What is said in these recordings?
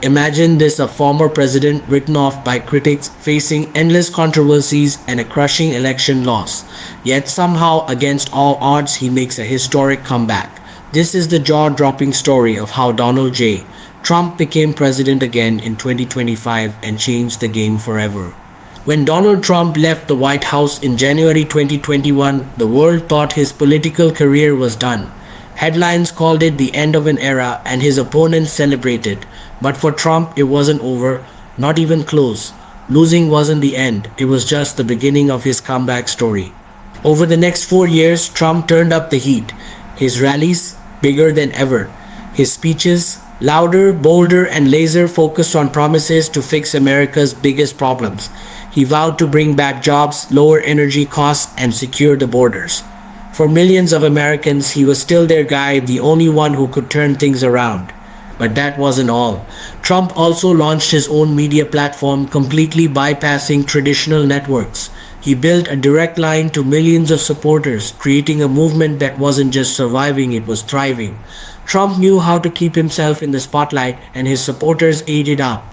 Imagine this: a former president written off by critics, facing endless controversies and a crushing election loss. Yet somehow, against all odds, he makes a historic comeback. This is the jaw-dropping story of how Donald J. Trump became president again in 2025 and changed the game forever. When Donald Trump left the White House in January 2021, the world thought his political career was done. Headlines called it the end of an era and his opponents celebrated. But for Trump, it wasn't over, not even close. Losing wasn't the end, it was just the beginning of his comeback story. Over the next 4 years, Trump turned up the heat. His rallies, bigger than ever. His speeches, louder, bolder, and laser focused on promises to fix America's biggest problems. He vowed to bring back jobs, lower energy costs, and secure the borders. For millions of Americans, he was still their guy, the only one who could turn things around. But that wasn't all. Trump also launched his own media platform, completely bypassing traditional networks. He built a direct line to millions of supporters, creating a movement that wasn't just surviving, it was thriving. Trump knew how to keep himself in the spotlight, and his supporters ate it up.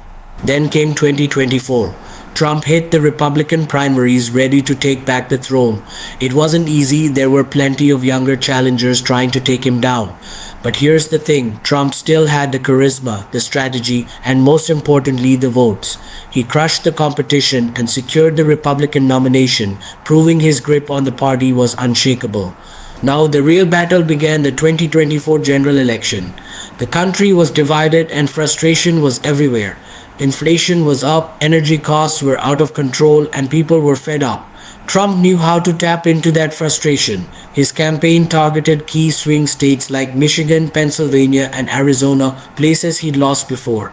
Then came 2024. Trump hit the Republican primaries, ready to take back the throne. It wasn't easy, there were plenty of younger challengers trying to take him down. But here's the thing, Trump still had the charisma, the strategy, and most importantly, the votes. He crushed the competition and secured the Republican nomination, proving his grip on the party was unshakable. Now the real battle began: the 2024 general election. The country was divided and frustration was everywhere. Inflation was up, energy costs were out of control, and people were fed up. Trump knew how to tap into that frustration. His campaign targeted key swing states like Michigan, Pennsylvania, and Arizona, places he'd lost before.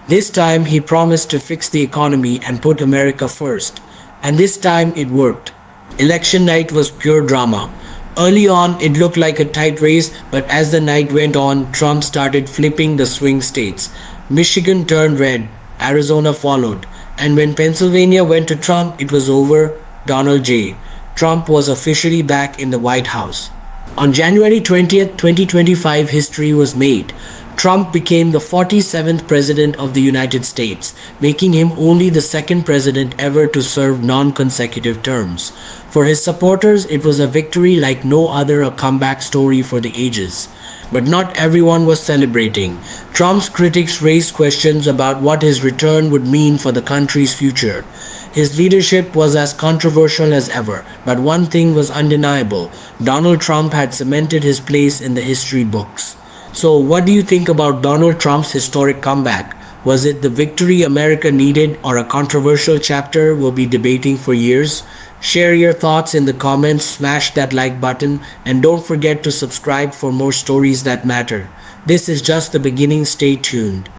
This time, he promised to fix the economy and put America first. And this time, it worked. Election night was pure drama. Early on, it looked like a tight race, but as the night went on, Trump started flipping the swing states. Michigan turned red, Arizona followed, and when Pennsylvania went to Trump, it was over. Donald J. Trump was officially back in the White House. On January 20th, 2025, history was made. Trump became the 47th President of the United States, making him only the second president ever to serve non-consecutive terms. For his supporters, it was a victory like no other, a comeback story for the ages. But not everyone was celebrating. Trump's critics raised questions about what his return would mean for the country's future. His leadership was as controversial as ever, but one thing was undeniable: Donald Trump had cemented his place in the history books. So what do you think about Donald Trump's historic comeback? Was it the victory America needed, or a controversial chapter we'll be debating for years? Share your thoughts in the comments, smash that like button, and don't forget to subscribe for more stories that matter. This is just the beginning, stay tuned.